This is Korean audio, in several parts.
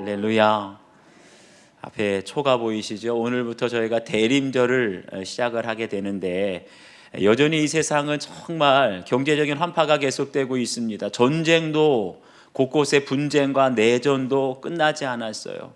할렐루야. 앞에 초가 보이시죠? 오늘부터 저희가 대림절을 시작을 하게 되는데 여전히 이 세상은 정말 경제적인 환파가 계속되고 있습니다. 전쟁도 곳곳에 분쟁과 내전도 끝나지 않았어요.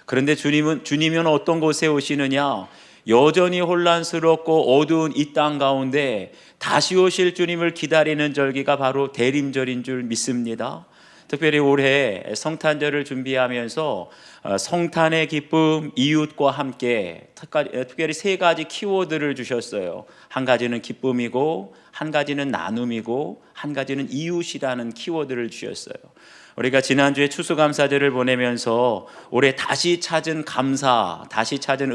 그런데 주님은 어떤 곳에 오시느냐? 여전히 혼란스럽고 어두운 이 땅 가운데 다시 오실 주님을 기다리는 절기가 바로 대림절인 줄 믿습니다. 특별히 올해 성탄절을 준비하면서 성탄의 기쁨, 이웃과 함께 특별히 세 가지 키워드를 주셨어요. 한 가지는 기쁨이고, 한 가지는 나눔이고, 한 가지는 이웃이라는 키워드를 주셨어요. 우리가 지난주에 추수감사절을 보내면서 올해 다시 찾은 감사, 다시 찾은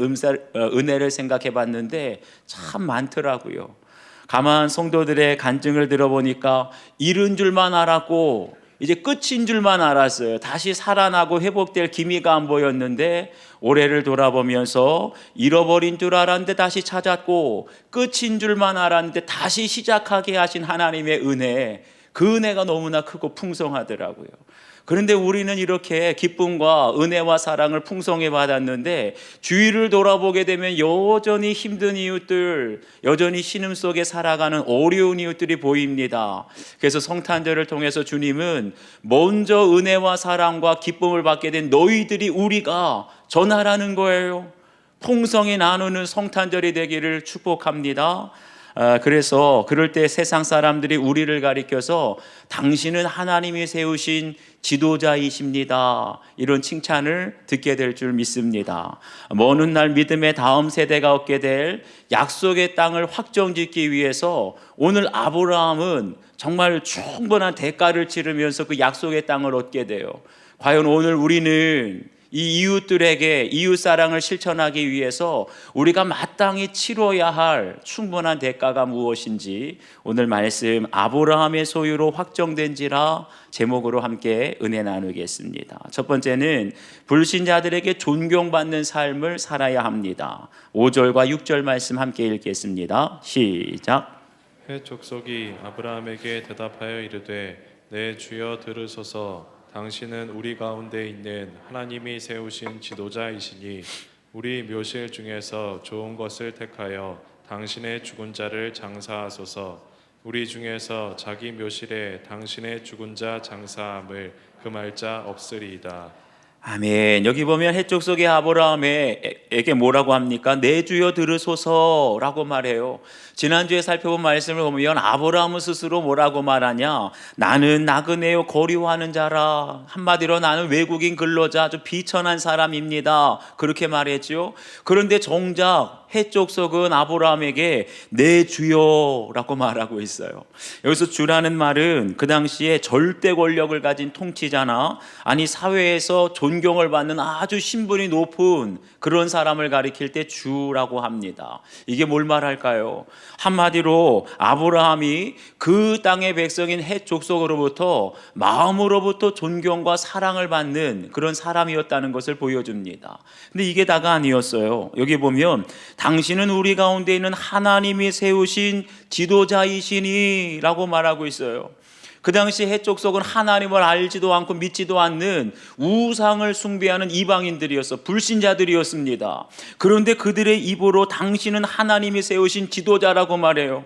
은혜를 생각해 봤는데 참 많더라고요. 가만 성도들의 간증을 들어보니까 잃은 줄만 알았고 이제 끝인 줄만 알았어요. 다시 살아나고 회복될 기미가 안 보였는데 올해를 돌아보면서 잃어버린 줄 알았는데 다시 찾았고 끝인 줄만 알았는데 다시 시작하게 하신 하나님의 은혜, 그 은혜가 너무나 크고 풍성하더라고요. 그런데 우리는 이렇게 기쁨과 은혜와 사랑을 풍성히 받았는데 주위를 돌아보게 되면 여전히 힘든 이웃들, 여전히 신음 속에 살아가는 어려운 이웃들이 보입니다. 그래서 성탄절을 통해서 주님은 먼저 은혜와 사랑과 기쁨을 받게 된 너희들이 우리가 전하라는 거예요. 풍성히 나누는 성탄절이 되기를 축복합니다. 그래서 그럴 때 세상 사람들이 우리를 가리켜서 당신은 하나님이 세우신 지도자이십니다, 이런 칭찬을 듣게 될 줄 믿습니다. 먼 훗날 믿음의 다음 세대가 얻게 될 약속의 땅을 확정짓기 위해서 오늘 아브라함은 정말 충분한 대가를 치르면서 그 약속의 땅을 얻게 돼요. 과연 오늘 우리는 이 이웃들에게 이웃사랑을 실천하기 위해서 우리가 마땅히 치러야 할 충분한 대가가 무엇인지 오늘 말씀 아브라함의 소유로 확정된지라 제목으로 함께 은혜 나누겠습니다. 첫 번째는 불신자들에게 존경받는 삶을 살아야 합니다. 5절과 6절 말씀 함께 읽겠습니다. 시작. 헷 족속이 아브라함에게 대답하여 이르되 내 주여 들으소서. 당신은 우리 가운데 있는 하나님이 세우신 지도자이시니 우리 묘실 중에서 좋은 것을 택하여 당신의 죽은 자를 장사하소서. 우리 중에서 자기 묘실에 당신의 죽은 자 장사함을 금할 자 없으리이다. 아멘. 여기 보면 헷족 속의 아브라함에게 뭐라고 합니까? 내 주여 들으소서라고 말해요. 지난주에 살펴본 말씀을 보면 아브라함은 스스로 뭐라고 말하냐? 나는 나그네요 거류하는 자라. 한마디로 나는 외국인 근로자, 아주 비천한 사람입니다, 그렇게 말했죠. 그런데 정작 헷족 속은 아브라함에게 내 주여라고 말하고 있어요. 여기서 주라는 말은 그 당시에 절대 권력을 가진 통치자나 아니 사회에서 존경을 받는 아주 신분이 높은 그런 사람을 가리킬 때 주라고 합니다. 이게 뭘 말할까요? 한마디로 아브라함이 그 땅의 백성인 헷 족속으로부터 마음으로부터 존경과 사랑을 받는 그런 사람이었다는 것을 보여줍니다. 근데 이게 다가 아니었어요. 여기 보면 당신은 우리 가운데 있는 하나님이 세우신 지도자이시니 라고 말하고 있어요. 그 당시 헷 족속은 하나님을 알지도 않고 믿지도 않는 우상을 숭배하는 이방인들이었어, 불신자들이었습니다. 그런데 그들의 입으로 당신은 하나님이 세우신 지도자라고 말해요.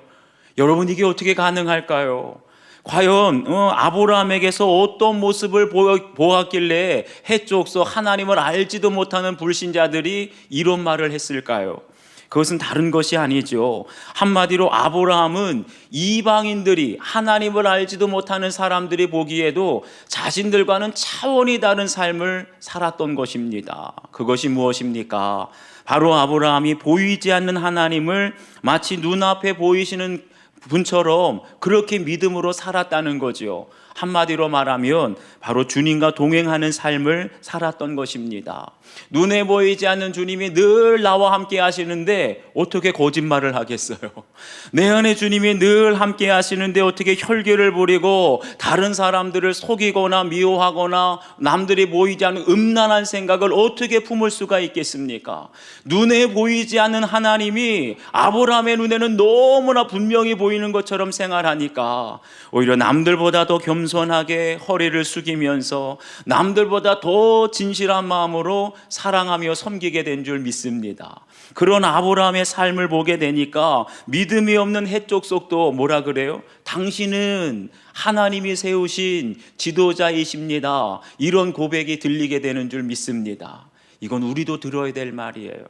여러분, 이게 어떻게 가능할까요? 과연 아브라함에게서 어떤 모습을 보았길래 헷 족속 하나님을 알지도 못하는 불신자들이 이런 말을 했을까요? 그것은 다른 것이 아니죠. 한마디로 아브라함은 이방인들이, 하나님을 알지도 못하는 사람들이 보기에도 자신들과는 차원이 다른 삶을 살았던 것입니다. 그것이 무엇입니까? 바로 아브라함이 보이지 않는 하나님을 마치 눈앞에 보이시는 분처럼 그렇게 믿음으로 살았다는 거죠. 한마디로 말하면 바로 주님과 동행하는 삶을 살았던 것입니다. 눈에 보이지 않는 주님이 늘 나와 함께 하시는데 어떻게 거짓말을 하겠어요? 내 안에 주님이 늘 함께 하시는데 어떻게 혈기를 부리고 다른 사람들을 속이거나 미워하거나 남들이 보이지 않는 음란한 생각을 어떻게 품을 수가 있겠습니까? 눈에 보이지 않는 하나님이 아브라함의 눈에는 너무나 분명히 보이는 보이는 것처럼 생활하니까 오히려 남들보다 더 겸손하게 허리를 숙이면서 남들보다 더 진실한 마음으로 사랑하며 섬기게 된 줄 믿습니다. 그런 아브라함의 삶을 보게 되니까 믿음이 없는 해족속도 뭐라 그래요? 당신은 하나님이 세우신 지도자이십니다. 이런 고백이 들리게 되는 줄 믿습니다. 이건 우리도 들어야 될 말이에요.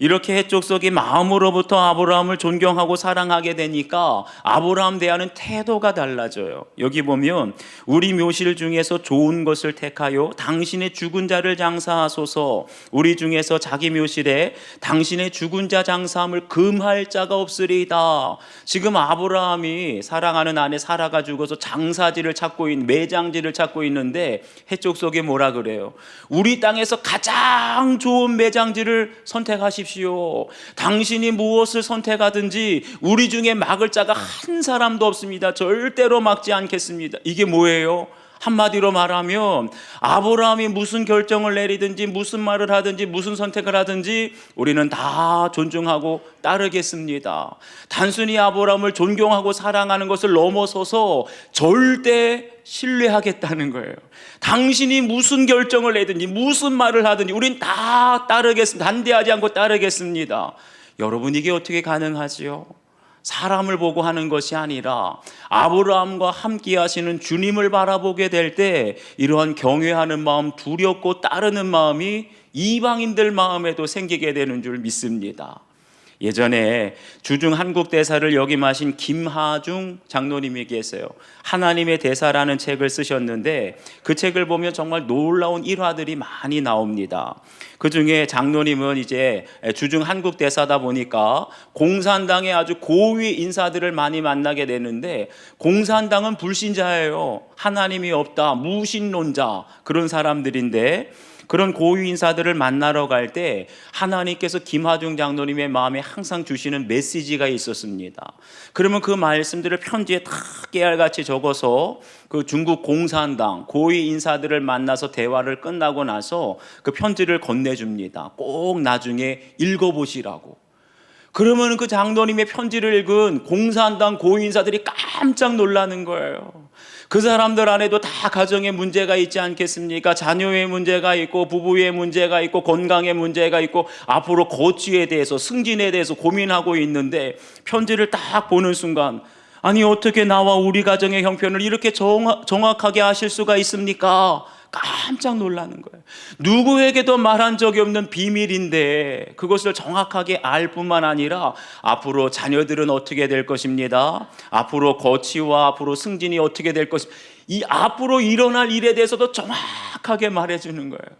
이렇게 해족속이 마음으로부터 아브라함을 존경하고 사랑하게 되니까 아브라함 대하는 태도가 달라져요. 여기 보면 우리 묘실 중에서 좋은 것을 택하여 당신의 죽은 자를 장사하소서. 우리 중에서 자기 묘실에 당신의 죽은 자 장사함을 금할 자가 없으리이다. 지금 아브라함이 사랑하는 아내 사라가 죽어서 장사지를 찾고 있는, 매장지를 찾고 있는데 해족속이 뭐라 그래요? 우리 땅에서 가장 좋은 매장지를 선택하십시오. 당신이 무엇을 선택하든지 우리 중에 막을 자가 한 사람도 없습니다. 절대로 막지 않겠습니다. 이게 뭐예요? 한마디로 말하면 아브라함이 무슨 결정을 내리든지 무슨 말을 하든지 무슨 선택을 하든지 우리는 다 존중하고 따르겠습니다. 단순히 아브라함을 존경하고 사랑하는 것을 넘어서서 절대 신뢰하겠다는 거예요. 당신이 무슨 결정을 내든지 무슨 말을 하든지 우린 다 따르겠습니다. 반대하지 않고 따르겠습니다. 여러분, 이게 어떻게 가능하지요? 사람을 보고 하는 것이 아니라 아브라함과 함께 하시는 주님을 바라보게 될 때 이러한 경외하는 마음, 두렵고 따르는 마음이 이방인들 마음에도 생기게 되는 줄 믿습니다. 예전에 주중 한국 대사를 역임하신 김하중 장로님이 계세요. 하나님의 대사라는 책을 쓰셨는데 그 책을 보면 정말 놀라운 일화들이 많이 나옵니다. 그 중에 장로님은 이제 주중 한국 대사다 보니까 공산당의 아주 고위 인사들을 많이 만나게 되는데 공산당은 불신자예요. 하나님이 없다, 무신론자, 그런 사람들인데 그런 고위 인사들을 만나러 갈 때 하나님께서 김하중 장로님의 마음에 항상 주시는 메시지가 있었습니다. 그러면 그 말씀들을 편지에 다 깨알같이 적어서 그 중국 공산당 고위 인사들을 만나서 대화를 끝나고 나서 그 편지를 건네줍니다. 꼭 나중에 읽어보시라고. 그러면 그 장로님의 편지를 읽은 공산당 고위 인사들이 깜짝 놀라는 거예요. 그 사람들 안에도 다 가정에 문제가 있지 않겠습니까? 자녀의 문제가 있고 부부의 문제가 있고 건강의 문제가 있고 앞으로 거취에 대해서 승진에 대해서 고민하고 있는데 편지를 딱 보는 순간 아니 어떻게 나와 우리 가정의 형편을 이렇게 정확하게 아실 수가 있습니까? 깜짝 놀라는 거예요. 누구에게도 말한 적이 없는 비밀인데 그것을 정확하게 알 뿐만 아니라 앞으로 자녀들은 어떻게 될 것입니다. 앞으로 거취와 앞으로 승진이 어떻게 될 것입니다. 이 앞으로 일어날 일에 대해서도 정확하게 말해주는 거예요.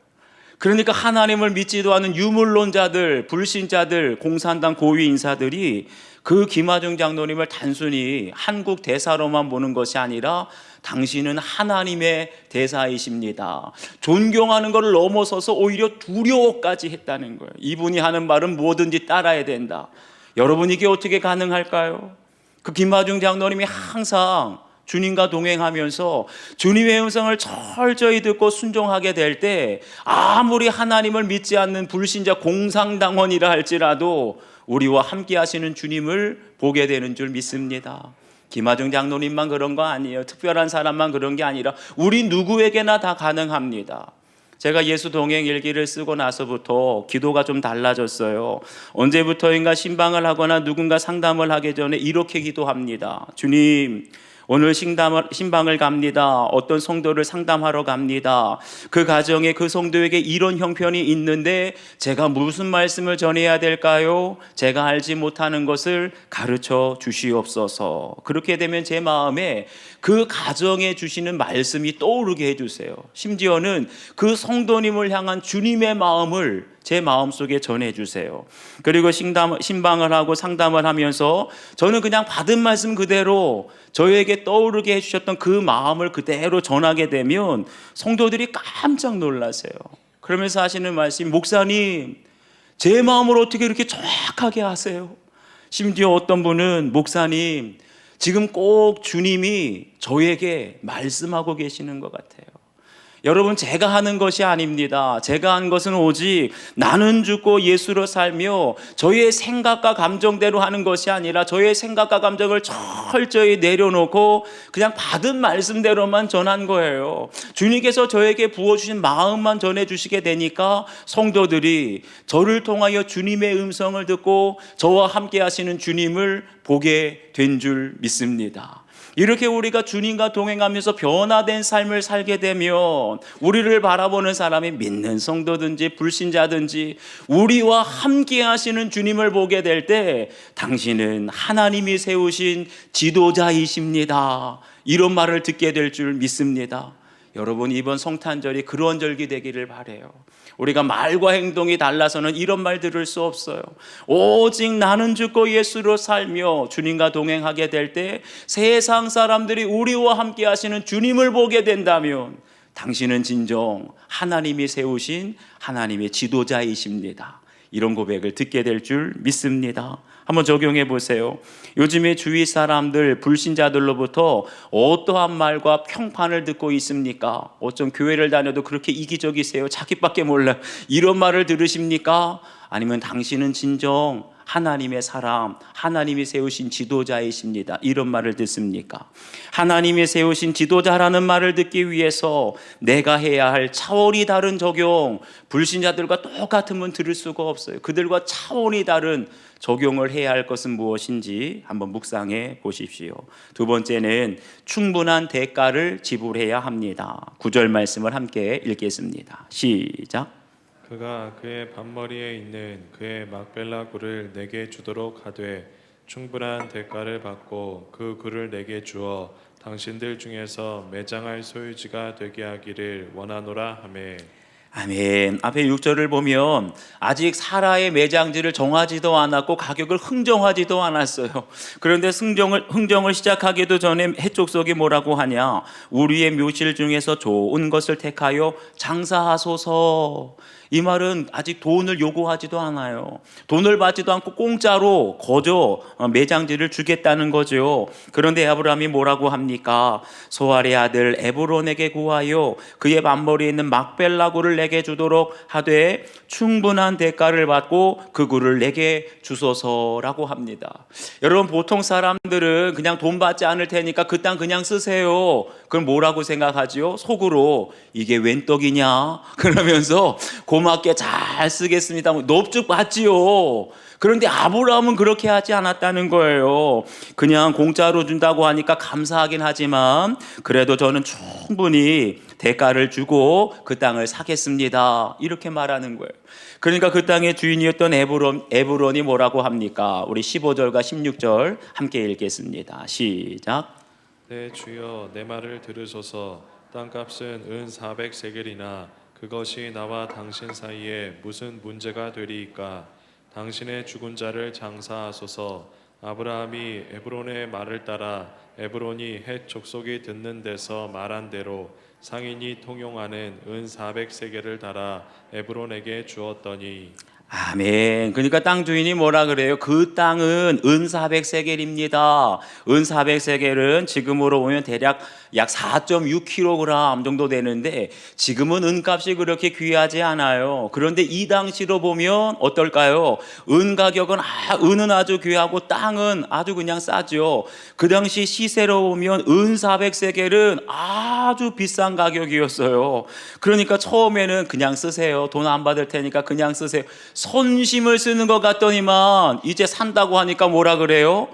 그러니까 하나님을 믿지도 않은 유물론자들, 불신자들, 공산당 고위 인사들이 그 김하중 장로님을 단순히 한국 대사로만 보는 것이 아니라 당신은 하나님의 대사이십니다. 존경하는 것을 넘어서서 오히려 두려워까지 했다는 거예요. 이분이 하는 말은 뭐든지 따라야 된다. 여러분, 이게 어떻게 가능할까요? 그 김하중 장로님이 항상 주님과 동행하면서 주님의 음성을 철저히 듣고 순종하게 될 때 아무리 하나님을 믿지 않는 불신자 공산당원이라 할지라도 우리와 함께 하시는 주님을 보게 되는 줄 믿습니다. 김하중 장로님만 그런 거 아니에요. 특별한 사람만 그런 게 아니라 우리 누구에게나 다 가능합니다. 제가 예수 동행 일기를 쓰고 나서부터 기도가 좀 달라졌어요. 언제부터인가 신방을 하거나 누군가 상담을 하기 전에 이렇게 기도합니다. 주님, 오늘 신방을 갑니다. 어떤 성도를 상담하러 갑니다. 그 가정에 그 성도에게 이런 형편이 있는데 제가 무슨 말씀을 전해야 될까요? 제가 알지 못하는 것을 가르쳐 주시옵소서. 그렇게 되면 제 마음에 그 가정에 주시는 말씀이 떠오르게 해주세요. 심지어는 그 성도님을 향한 주님의 마음을 제 마음속에 전해주세요. 그리고 신방을 하고 상담을 하면서 저는 그냥 받은 말씀 그대로 저에게 떠오르게 해주셨던 그 마음을 그대로 전하게 되면 성도들이 깜짝 놀라세요. 그러면서 하시는 말씀이 목사님, 제 마음을 어떻게 이렇게 정확하게 하세요? 심지어 어떤 분은 목사님, 지금 꼭 주님이 저에게 말씀하고 계시는 것 같아요. 여러분, 제가 하는 것이 아닙니다. 제가 한 것은 오직 나는 죽고 예수로 살며 저의 생각과 감정대로 하는 것이 아니라 저의 생각과 감정을 철저히 내려놓고 그냥 받은 말씀대로만 전한 거예요. 주님께서 저에게 부어주신 마음만 전해주시게 되니까 성도들이 저를 통하여 주님의 음성을 듣고 저와 함께 하시는 주님을 보게 된 줄 믿습니다. 이렇게 우리가 주님과 동행하면서 변화된 삶을 살게 되면 우리를 바라보는 사람이 믿는 성도든지 불신자든지 우리와 함께 하시는 주님을 보게 될 때 당신은 하나님이 세우신 지도자이십니다, 이런 말을 듣게 될 줄 믿습니다. 여러분, 이번 성탄절이 그런 절기 되기를 바라요. 우리가 말과 행동이 달라서는 이런 말 들을 수 없어요. 오직 나는 죽고 예수로 살며 주님과 동행하게 될 때 세상 사람들이 우리와 함께 하시는 주님을 보게 된다면 당신은 진정 하나님이 세우신 하나님의 지도자이십니다, 이런 고백을 듣게 될 줄 믿습니다. 한번 적용해 보세요. 요즘에 주위 사람들, 불신자들로부터 어떠한 말과 평판을 듣고 있습니까? 어쩜 교회를 다녀도 그렇게 이기적이세요? 자기밖에 몰라, 이런 말을 들으십니까? 아니면 당신은 진정 하나님의 사람, 하나님이 세우신 지도자이십니다, 이런 말을 듣습니까? 하나님이 세우신 지도자라는 말을 듣기 위해서 내가 해야 할 차원이 다른 적용, 불신자들과 똑같으면 들을 수가 없어요. 그들과 차원이 다른 적용을 해야 할 것은 무엇인지 한번 묵상해 보십시오. 두 번째는 충분한 대가를 지불해야 합니다. 9절 말씀을 함께 읽겠습니다. 시작. 그가 그의 반머리에 있는 그의 막벨라 굴을 내게 주도록 하되 충분한 대가를 받고 그 굴을 내게 주어 당신들 중에서 매장할 소유지가 되게 하기를 원하노라 하매. 아멘. 앞에 6절을 보면 아직 사라의 매장지를 정하지도 않았고 가격을 흥정하지도 않았어요. 그런데 흥정을 시작하기도 전에 해족속이 뭐라고 하냐, 우리의 묘실 중에서 좋은 것을 택하여 장사하소서. 이 말은 아직 돈을 요구하지도 않아요. 돈을 받지도 않고 공짜로 거저 매장지를 주겠다는 거죠. 그런데 아브라함이 뭐라고 합니까? 소알의 아들 에브론에게 구하여 그의 만머리에 있는 막벨라 굴을 내게 주도록 하되 충분한 대가를 받고 그 굴을 내게 주소서라고 합니다. 여러분, 보통 사람들은 그냥 돈 받지 않을 테니까 그 땅 그냥 쓰세요. 그럼 뭐라고 생각하지요? 속으로 이게 웬 떡이냐? 그러면서 고맙게 잘 쓰겠습니다, 넙죽 받지요. 그런데 아브라함은 그렇게 하지 않았다는 거예요. 그냥 공짜로 준다고 하니까 감사하긴 하지만 그래도 저는 충분히 대가를 주고 그 땅을 사겠습니다, 이렇게 말하는 거예요. 그러니까 그 땅의 주인이었던 에브론이 뭐라고 합니까? 우리 15절과 16절 함께 읽겠습니다. 시작. 내 주여, 내 말을 들으소서. 땅값은 은 400세겔이나 그것이 나와 당신 사이에 무슨 문제가 되리이까? 당신의 죽은 자를 장사하소서. 아브라함이 에브론의 말을 따라 에브론이 헷 족속이 듣는 데서 말한 대로 상인이 통용하는 은 400세겔을 달아 에브론에게 주었더니. 아멘. 그러니까 땅 주인이 뭐라 그래요? 그 땅은 은 400세겔입니다. 은 400세겔은 지금으로 보면 대략 약 4.6kg 정도 되는데 지금은 은값이 그렇게 귀하지 않아요. 그런데 이 당시로 보면 어떨까요? 은 가격은 은은 아주 귀하고 땅은 아주 그냥 싸죠. 그 당시 시세로 보면 은 400세겔은 아주 비싼 가격이었어요. 그러니까 처음에는 그냥 쓰세요, 돈 안 받을 테니까 그냥 쓰세요, 선심을 쓰는 것 같더니만 이제 산다고 하니까 뭐라 그래요?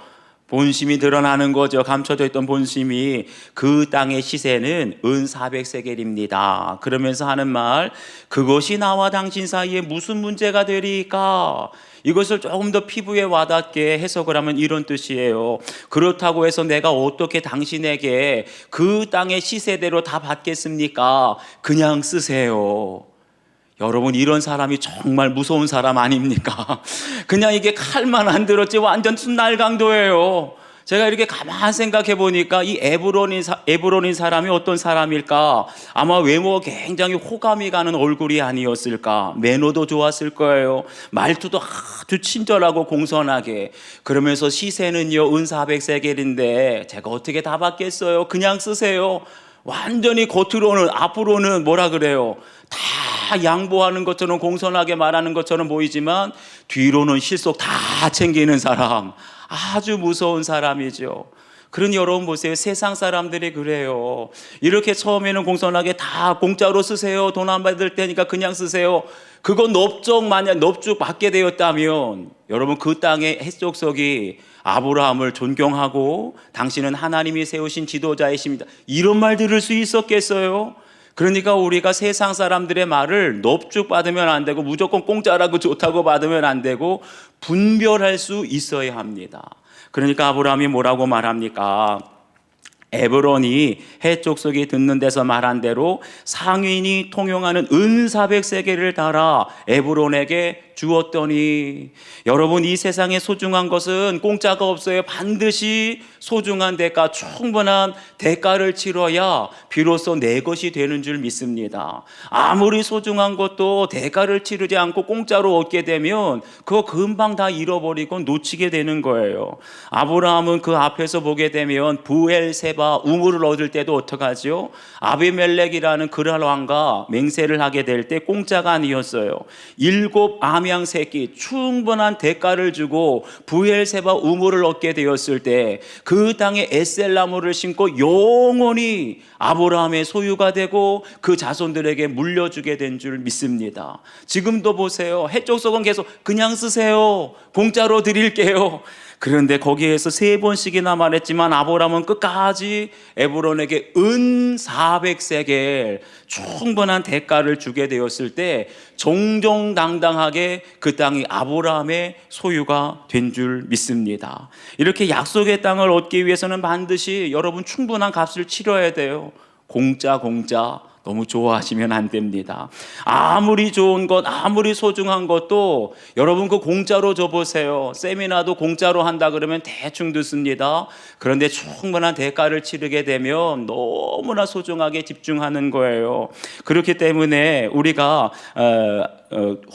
본심이 드러나는 거죠. 감춰져 있던 본심이. 그 땅의 시세는 은 400세겔입니다. 그러면서 하는 말, 그것이 나와 당신 사이에 무슨 문제가 되리까? 이것을 조금 더 피부에 와닿게 해석을 하면 이런 뜻이에요. 그렇다고 해서 내가 어떻게 당신에게 그 땅의 시세대로 다 받겠습니까? 그냥 쓰세요. 여러분, 이런 사람이 정말 무서운 사람 아닙니까? 그냥 이게 칼만 안 들었지 완전 순날강도예요. 제가 이렇게 가만 생각해 보니까 이 에브론인 사람이 어떤 사람일까? 아마 외모가 굉장히 호감이 가는 얼굴이 아니었을까? 매너도 좋았을 거예요. 말투도 아주 친절하고 공손하게. 그러면서 시세는요 은 400세겔인데 제가 어떻게 다 받겠어요? 그냥 쓰세요. 완전히 겉으로는, 앞으로는 뭐라 그래요? 다 양보하는 것처럼, 공손하게 말하는 것처럼 보이지만 뒤로는 실속 다 챙기는 사람, 아주 무서운 사람이죠. 그러니 여러분 보세요. 세상 사람들이 그래요. 이렇게 처음에는 공손하게 다 공짜로 쓰세요. 돈 안 받을 테니까 그냥 쓰세요. 그거 만약 넙죽 받게 되었다면 여러분 그 땅의 해족속이 아브라함을 존경하고 당신은 하나님이 세우신 지도자이십니다, 이런 말 들을 수 있었겠어요? 그러니까 우리가 세상 사람들의 말을 넙죽 받으면 안 되고 무조건 공짜라고 좋다고 받으면 안 되고 분별할 수 있어야 합니다. 그러니까 아브라함이 뭐라고 말합니까? 에브론이 해족속이 듣는 데서 말한 대로 상인이 통용하는 은 400세겔을 달아 에브론에게 주었더니, 여러분 이 세상에 소중한 것은 공짜가 없어요. 반드시 소중한 대가, 충분한 대가를 치러야 비로소 내 것이 되는 줄 믿습니다. 아무리 소중한 것도 대가를 치르지 않고 공짜로 얻게 되면 그거 금방 다 잃어버리고 놓치게 되는 거예요. 아브라함은 그 앞에서 보게 되면 부엘세바 우물을 얻을 때도 어떡하죠? 아비멜렉이라는 그랄 왕과 맹세를 하게 될 때 공짜가 아니었어요. 7 암양 새끼 충분한 대가를 주고 부엘세바 우물을 얻게 되었을 때 그 땅에 에셀나무를 심고 영원히 아브라함의 소유가 되고 그 자손들에게 물려주게 된 줄 믿습니다. 지금도 보세요. 해족속은 계속 그냥 쓰세요, 공짜로 드릴게요. 그런데 거기에서 3번씩이나 말했지만 아브라함은 끝까지 에브론에게 은 400세겔 충분한 대가를 주게 되었을 때 정정당당하게 그 땅이 아브라함의 소유가 된 줄 믿습니다. 이렇게 약속의 땅을 얻기 위해서는 반드시 여러분 충분한 값을 치러야 돼요. 공짜 너무 좋아하시면 안 됩니다. 아무리 좋은 것, 아무리 소중한 것도 여러분 그 공짜로 줘보세요. 세미나도 공짜로 한다 그러면 대충 듣습니다. 그런데 충분한 대가를 치르게 되면 너무나 소중하게 집중하는 거예요. 그렇기 때문에 우리가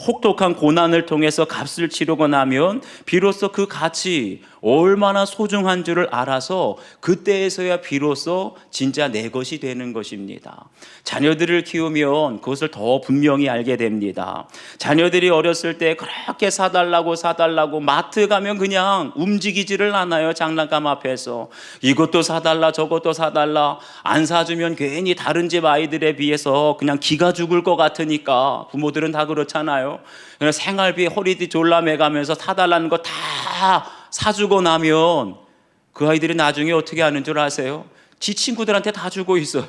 혹독한 고난을 통해서 값을 치르고 나면 비로소 그 가치 얼마나 소중한 줄을 알아서 그때에서야 비로소 진짜 내 것이 되는 것입니다. 자녀들을 키우면 그것을 더 분명히 알게 됩니다. 자녀들이 어렸을 때 그렇게 사달라고 마트 가면 그냥 움직이지를 않아요. 장난감 앞에서 이것도 사달라 저것도 사달라, 안 사주면 괜히 다른 집 아이들에 비해서 그냥 기가 죽을 것 같으니까 부모들은 다 그렇잖아요. 그냥 생활비 허리띠 졸라매가면서 사달라는 거 다 사주고 나면 그 아이들이 나중에 어떻게 하는 줄 아세요? 지 친구들한테 다 주고 있어요.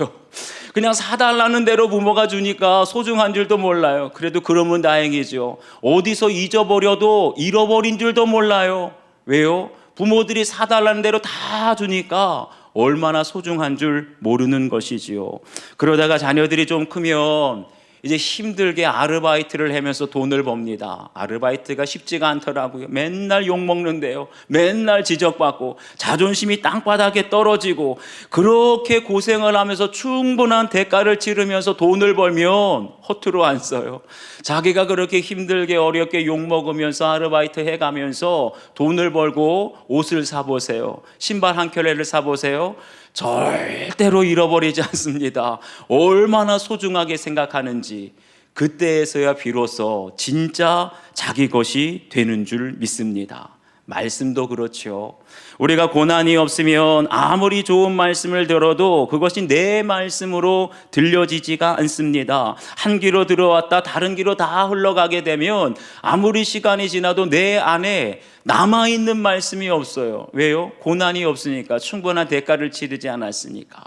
그냥 사달라는 대로 부모가 주니까 소중한 줄도 몰라요. 그래도 그러면 다행이죠. 어디서 잊어버려도 잃어버린 줄도 몰라요. 왜요? 부모들이 사달라는 대로 다 주니까 얼마나 소중한 줄 모르는 것이지요. 그러다가 자녀들이 좀 크면 이제 힘들게 아르바이트를 하면서 돈을 법니다. 아르바이트가 쉽지가 않더라고요. 맨날 욕먹는데요, 맨날 지적받고 자존심이 땅바닥에 떨어지고, 그렇게 고생을 하면서 충분한 대가를 치르면서 돈을 벌면 허투루 안 써요. 자기가 그렇게 힘들게 어렵게 욕먹으면서 아르바이트 해가면서 돈을 벌고 옷을 사보세요. 신발 한 켤레를 사보세요. 절대로 잃어버리지 않습니다. 얼마나 소중하게 생각하는지 그때에서야 비로소 진짜 자기 것이 되는 줄 믿습니다. 말씀도 그렇죠. 우리가 고난이 없으면 아무리 좋은 말씀을 들어도 그것이 내 말씀으로 들려지지가 않습니다. 한 귀로 들어왔다 다른 귀로 다 흘러가게 되면 아무리 시간이 지나도 내 안에 남아있는 말씀이 없어요. 왜요? 고난이 없으니까, 충분한 대가를 치르지 않았으니까.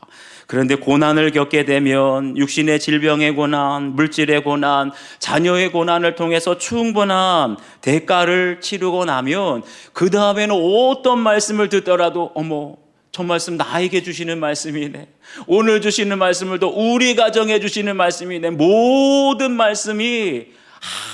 그런데 고난을 겪게 되면 육신의 질병의 고난, 물질의 고난, 자녀의 고난을 통해서 충분한 대가를 치르고 나면 그 다음에는 어떤 말씀을 듣더라도 어머, 저 말씀 나에게 주시는 말씀이네, 오늘 주시는 말씀을 또 우리 가정에 주시는 말씀이네, 모든 말씀이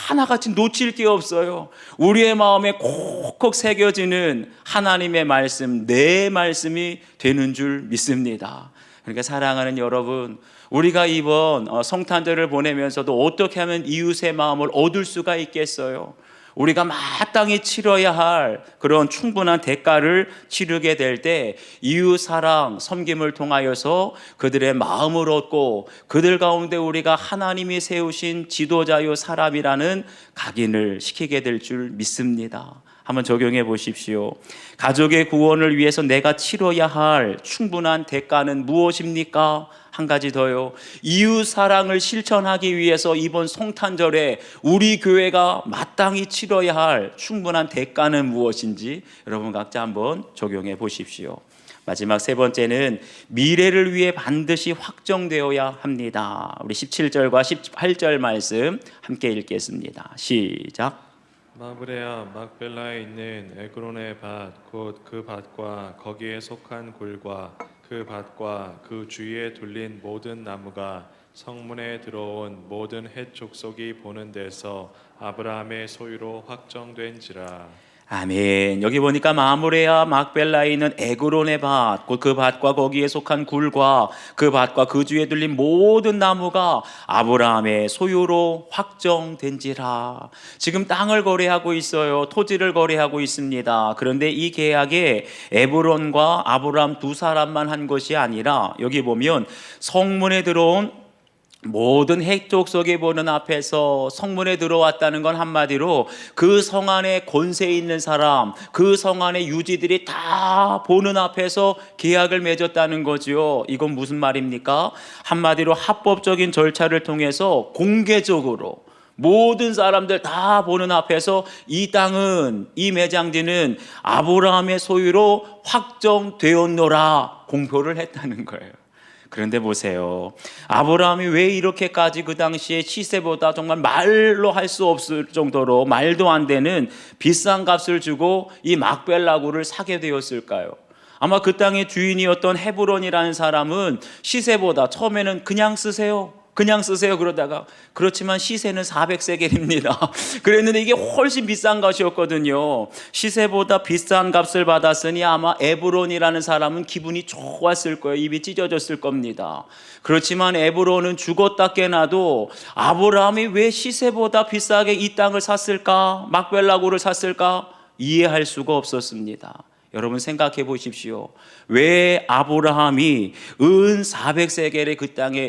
하나같이 놓칠 게 없어요. 우리의 마음에 콕콕 새겨지는 하나님의 말씀, 내 말씀이 되는 줄 믿습니다. 그러니까 사랑하는 여러분, 우리가 이번 성탄절을 보내면서도 어떻게 하면 이웃의 마음을 얻을 수가 있겠어요? 우리가 마땅히 치러야 할 그런 충분한 대가를 치르게 될 때 이웃 사랑, 섬김을 통하여서 그들의 마음을 얻고 그들 가운데 우리가 하나님이 세우신 지도자요 사람이라는 각인을 시키게 될 줄 믿습니다. 한번 적용해 보십시오. 가족의 구원을 위해서 내가 치러야 할 충분한 대가는 무엇입니까? 한 가지 더요. 이웃 사랑을 실천하기 위해서 이번 성탄절에 우리 교회가 마땅히 치러야 할 충분한 대가는 무엇인지 여러분 각자 한번 적용해 보십시오. 마지막 세 번째는 미래를 위해 반드시 확정되어야 합니다. 우리 17절과 18절 말씀 함께 읽겠습니다. 시작. 마브레아 막벨라에 있는 에그론의 밭 곧 그 밭과 거기에 속한 굴과 그 밭과 그 주위에 둘린 모든 나무가 성문에 들어온 모든 헷 족속이 보는 데서 아브라함의 소유로 확정된지라. 아멘. 여기 보니까 마므레아 막벨라에 있는 에그론의 밭, 곧 그 밭과 거기에 속한 굴과 그 밭과 그 주위에 둘린 모든 나무가 아브라함의 소유로 확정된지라. 지금 땅을 거래하고 있어요. 토지를 거래하고 있습니다. 그런데 이 계약에 에브론과 아브라함 두 사람만 한 것이 아니라 여기 보면 성문에 들어온 모든 헷족속이 보는 앞에서 성문에 들어왔다는 건 한마디로 그 성 안에 권세 있는 사람, 그 성 안에 유지들이 다 보는 앞에서 계약을 맺었다는 거죠. 이건 무슨 말입니까? 한마디로 합법적인 절차를 통해서 공개적으로 모든 사람들 다 보는 앞에서 이 땅은, 이 매장지는 아브라함의 소유로 확정되었노라 공표를 했다는 거예요. 그런데 보세요. 아브라함이 왜 이렇게까지 그 당시에 시세보다 정말 말로 할 수 없을 정도로 말도 안 되는 비싼 값을 주고 이 막벨라굴을 사게 되었을까요? 아마 그 땅의 주인이었던 헤브론이라는 사람은 시세보다 처음에는 그냥 쓰세요 그러다가 그렇지만 시세는 400세겔입니다. 그랬는데 이게 훨씬 비싼 것이었거든요. 시세보다 비싼 값을 받았으니 아마 에브론이라는 사람은 기분이 좋았을 거예요. 입이 찢어졌을 겁니다. 그렇지만 에브론은 죽었다 깨나도 아브라함이 왜 시세보다 비싸게 이 땅을 샀을까? 막벨라굴을 샀을까? 이해할 수가 없었습니다. 여러분 생각해 보십시오. 왜 아브라함이 은 400세겔에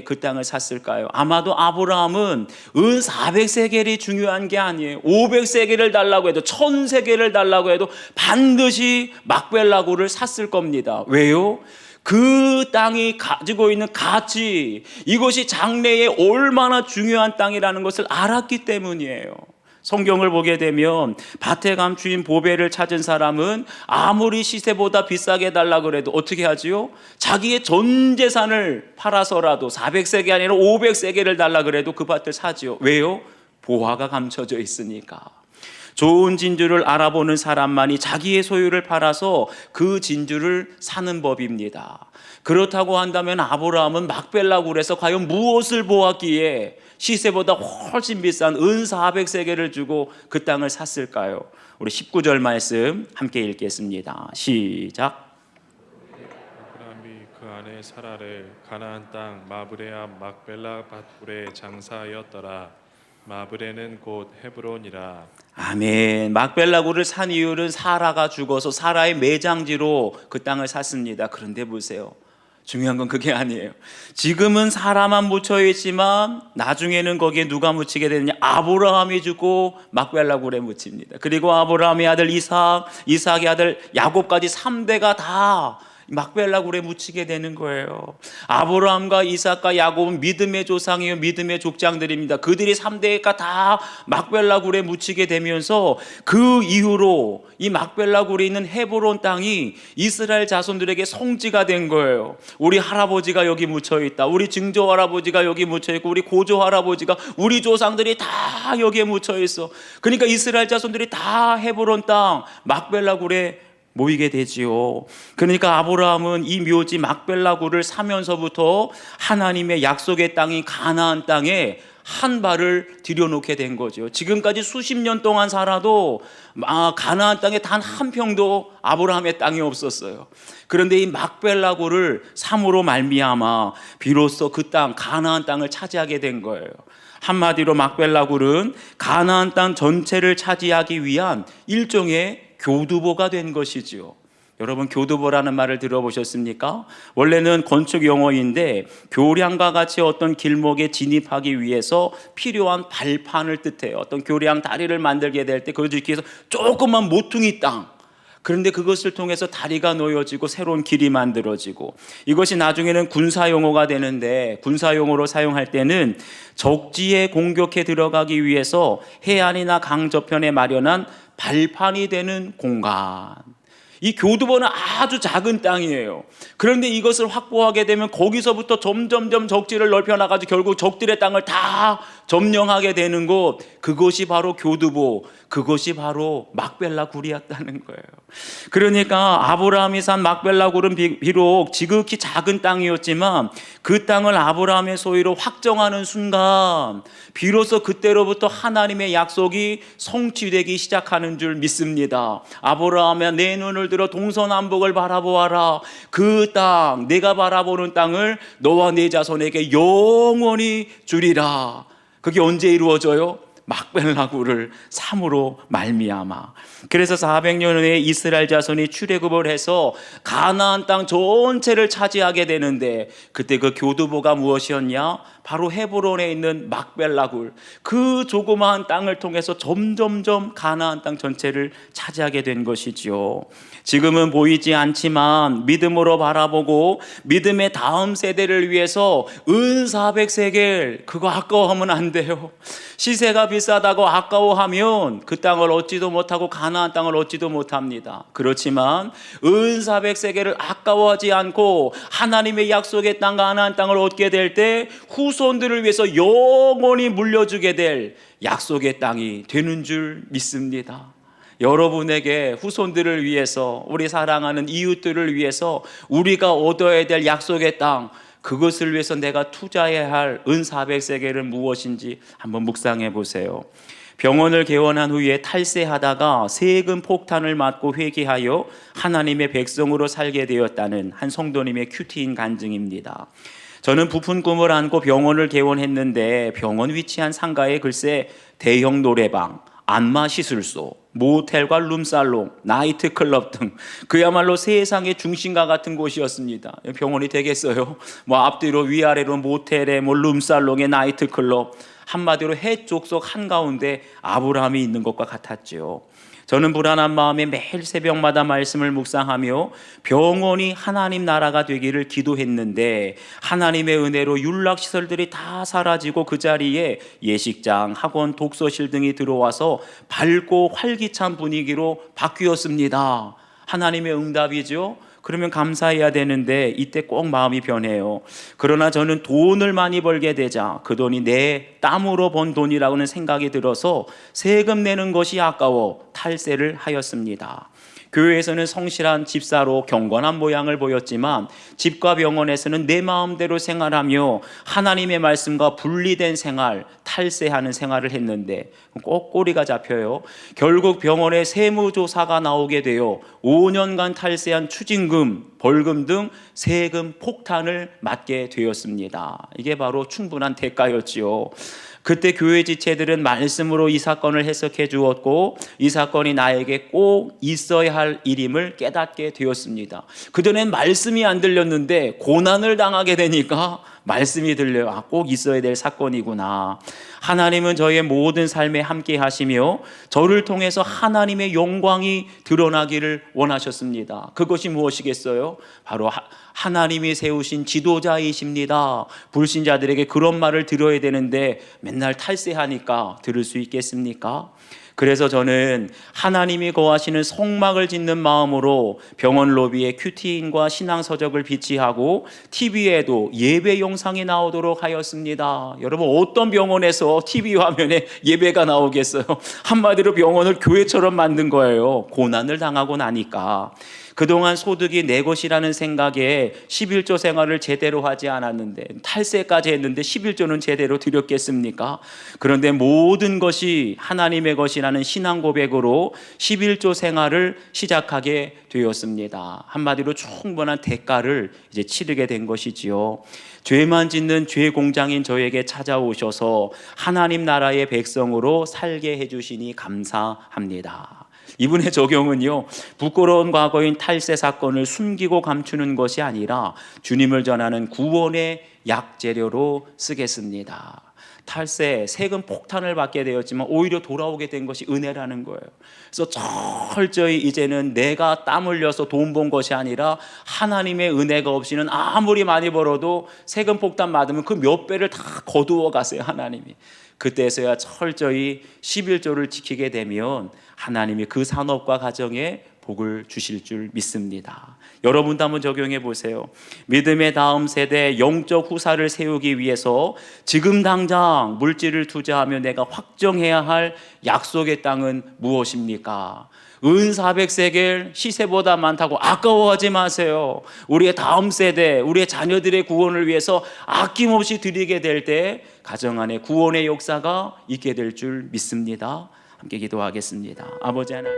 그 땅을 샀을까요? 아마도 아브라함은 은 400세겔이 중요한 게 아니에요. 500세겔을 달라고 해도 1000세겔을 달라고 해도 반드시 막벨라굴을 샀을 겁니다. 왜요? 그 땅이 가지고 있는 가치, 이것이 장래에 얼마나 중요한 땅이라는 것을 알았기 때문이에요. 성경을 보게 되면 밭에 감추인 보배를 찾은 사람은 아무리 시세보다 비싸게 달라고 해도 어떻게 하지요? 자기의 전 재산을 팔아서라도 400세겔 아니라 500세겔을 달라고 해도 그 밭을 사지요. 왜요? 보화가 감춰져 있으니까. 좋은 진주를 알아보는 사람만이 자기의 소유를 팔아서 그 진주를 사는 법입니다. 그렇다고 한다면 아브라함은 막벨라굴에서 과연 무엇을 보았기에 시세보다 훨씬 비싼 은 400세겔을 주고 그 땅을 샀을까요? 우리 19절 말씀 함께 읽겠습니다. 시작. 아브라함이 그 아내 사라를 가나안 땅 마브레아 막벨라 밭굴에 장사하였더라. 마브레는 곧 헤브론이라. 아멘. 막벨라굴을 산 이유는 사라가 죽어서 사라의 매장지로 그 땅을 샀습니다. 그런데 보세요. 중요한 건 그게 아니에요. 지금은 사라만 묻혀 있지만 나중에는 거기에 누가 묻히게 되느냐? 아브라함이 죽고 막벨라굴에 묻힙니다. 그리고 아브라함의 아들 이삭, 이삭의 아들 야곱까지 3대가 다 막벨라굴에 묻히게 되는 거예요. 아브라함과 이삭과 야곱은 믿음의 조상이요 믿음의 족장들입니다. 그들이 3대가 다 막벨라굴에 묻히게 되면서 그 이후로 이 막벨라굴에 있는 헤브론 땅이 이스라엘 자손들에게 성지가 된 거예요. 우리 할아버지가 여기 묻혀 있다. 우리 증조 할아버지가 여기 묻혀 있고 우리 고조 할아버지가 우리 조상들이 다 여기에 묻혀 있어. 그러니까 이스라엘 자손들이 다 헤브론 땅 막벨라굴에 모이게 되지요. 그러니까 아브라함은 이 묘지 막벨라굴을 사면서부터 하나님의 약속의 땅인 가나안 땅에 한 발을 들여놓게 된 거죠. 지금까지 수십 년 동안 살아도 가나안 땅에 단 한 평도 아브라함의 땅이 없었어요. 그런데 이 막벨라굴을 삼으로 말미암아 비로소 그 땅 가나안 땅을 차지하게 된 거예요. 한마디로 막벨라굴은 가나안 땅 전체를 차지하기 위한 일종의 교두보가 된 것이지요. 여러분, 교두보라는 말을 들어보셨습니까? 원래는 건축 용어인데 교량과 같이 어떤 길목에 진입하기 위해서 필요한 발판을 뜻해요. 어떤 교량 다리를 만들게 될 때 그걸 짓기 위해서 조그만 모퉁이 땅, 그런데 그것을 통해서 다리가 놓여지고 새로운 길이 만들어지고, 이것이 나중에는 군사용어가 되는데, 군사용어로 사용할 때는 적지에 공격해 들어가기 위해서 해안이나 강 저편에 마련한 발판이 되는 공간. 이 교두보는 아주 작은 땅이에요. 그런데 이것을 확보하게 되면 거기서부터 점점점 적지를 넓혀나가지고 결국 적들의 땅을 다 점령하게 되는 곳, 그것이 바로 교두보, 그것이 바로 막벨라 굴이었다는 거예요. 그러니까 아브라함이 산 막벨라 굴은 비록 지극히 작은 땅이었지만 그 땅을 아브라함의 소유로 확정하는 순간 비로소 그때로부터 하나님의 약속이 성취되기 시작하는 줄 믿습니다. 아브라함아, 내 눈을 들어 동서남북을 바라보아라. 그 땅, 내가 바라보는 땅을 너와 네 자손에게 영원히 주리라. 그게 언제 이루어져요? 막벨라 굴을 삼으로 말미암아. 그래서 400년 후에 이스라엘 자손이 출애굽을 해서 가나안 땅 전체를 차지하게 되는데, 그때 그 교두보가 무엇이었냐? 바로 헤브론에 있는 막벨라 굴, 그 조그마한 땅을 통해서 점점점 가나안 땅 전체를 차지하게 된 것이지요. 지금은 보이지 않지만 믿음으로 바라보고 믿음의 다음 세대를 위해서 은 400세겔, 그거 아까워하면 안 돼요. 시세가 비싸다고 아까워하면 그 땅을 얻지도 못하고 가나안 땅을 얻지도 못합니다. 그렇지만 은 400세겔을 아까워하지 않고 하나님의 약속의 땅 가나안 땅을 얻게 될 때 후손들을 위해서 영원히 물려주게 될 약속의 땅이 되는 줄 믿습니다. 여러분에게 후손들을 위해서, 우리 사랑하는 이웃들을 위해서 우리가 얻어야 될 약속의 땅, 그것을 위해서 내가 투자해야 할 은 400세겔은 무엇인지 한번 묵상해 보세요. 병원을 개원한 후에 탈세하다가 세금 폭탄을 맞고 회개하여 하나님의 백성으로 살게 되었다는 한 성도님의 큐티인 간증입니다. 저는 부푼 꿈을 안고 병원을 개원했는데 병원 위치한 상가에 글쎄 대형 노래방, 안마 시술소, 모텔과 룸살롱, 나이트클럽 등 그야말로 세상의 중심과 같은 곳이었습니다. 병원이 되겠어요? 앞뒤로 위아래로 모텔에 룸살롱에 나이트클럽, 한마디로 해 쪽 속 한가운데 아브라함이 있는 것과 같았죠. 저는 불안한 마음에 매일 새벽마다 말씀을 묵상하며 병원이 하나님 나라가 되기를 기도했는데, 하나님의 은혜로 윤락시설들이 다 사라지고 그 자리에 예식장, 학원, 독서실 등이 들어와서 밝고 활기찬 분위기로 바뀌었습니다. 하나님의 응답이죠. 그러면 감사해야 되는데 이때 꼭 마음이 변해요. 그러나 저는 돈을 많이 벌게 되자 그 돈이 내 땀으로 번 돈이라고는 생각이 들어서 세금 내는 것이 아까워 탈세를 하였습니다. 교회에서는 성실한 집사로 경건한 모양을 보였지만 집과 병원에서는 내 마음대로 생활하며 하나님의 말씀과 분리된 생활, 탈세하는 생활을 했는데 꼭 꼬리가 잡혀요. 결국 병원에 세무조사가 나오게 되어 5년간 탈세한 추징금, 벌금 등 세금 폭탄을 맞게 되었습니다. 이게 바로 충분한 대가였지요. 그때 교회 지체들은 말씀으로 이 사건을 해석해 주었고 이 사건이 나에게 꼭 있어야 할 일임을 깨닫게 되었습니다. 그전엔 말씀이 안 들렸는데 고난을 당하게 되니까 말씀이 들려요. 꼭 있어야 될 사건이구나. 하나님은 저의 모든 삶에 함께 하시며 저를 통해서 하나님의 영광이 드러나기를 원하셨습니다. 그것이 무엇이겠어요? 바로 하나님이 세우신 지도자이십니다. 불신자들에게 그런 말을 들어야 되는데 맨날 탈세하니까 들을 수 있겠습니까? 그래서 저는 하나님이 거하시는 성막을 짓는 마음으로 병원 로비에 큐티인과 신앙서적을 비치하고 TV에도 예배 영상이 나오도록 하였습니다. 여러분, 어떤 병원에서 TV 화면에 예배가 나오겠어요? 한마디로 병원을 교회처럼 만든 거예요. 고난을 당하고 나니까. 그동안 소득이 내 것이라는 생각에 11조 생활을 제대로 하지 않았는데, 탈세까지 했는데 11조는 제대로 드렸겠습니까? 그런데 모든 것이 하나님의 것이라는 신앙 고백으로 11조 생활을 시작하게 되었습니다. 한마디로 충분한 대가를 이제 치르게 된 것이지요. 죄만 짓는 죄 공장인 저에게 찾아오셔서 하나님 나라의 백성으로 살게 해주시니 감사합니다. 이분의 적용은요, 부끄러운 과거인 탈세 사건을 숨기고 감추는 것이 아니라 주님을 전하는 구원의 약재료로 쓰겠습니다. 탈세, 세금 폭탄을 받게 되었지만 오히려 돌아오게 된 것이 은혜라는 거예요. 그래서 철저히 이제는 내가 땀 흘려서 돈 번 것이 아니라 하나님의 은혜가 없이는 아무리 많이 벌어도 세금 폭탄 받으면 그 몇 배를 다 거두어 가세요, 하나님이. 그때서야 철저히 11조를 지키게 되면 하나님이 그 산업과 가정에 복을 주실 줄 믿습니다. 여러분도 한번 적용해 보세요. 믿음의 다음 세대 영적 후사를 세우기 위해서 지금 당장 물질을 투자하며 내가 확정해야 할 약속의 땅은 무엇입니까? 은 400세겔 시세보다 많다고 아까워하지 마세요. 우리의 다음 세대, 우리의 자녀들의 구원을 위해서 아낌없이 드리게 될 때 가정 안에 구원의 역사가 있게 될 줄 믿습니다. 함께 기도하겠습니다. 아버지 하나님,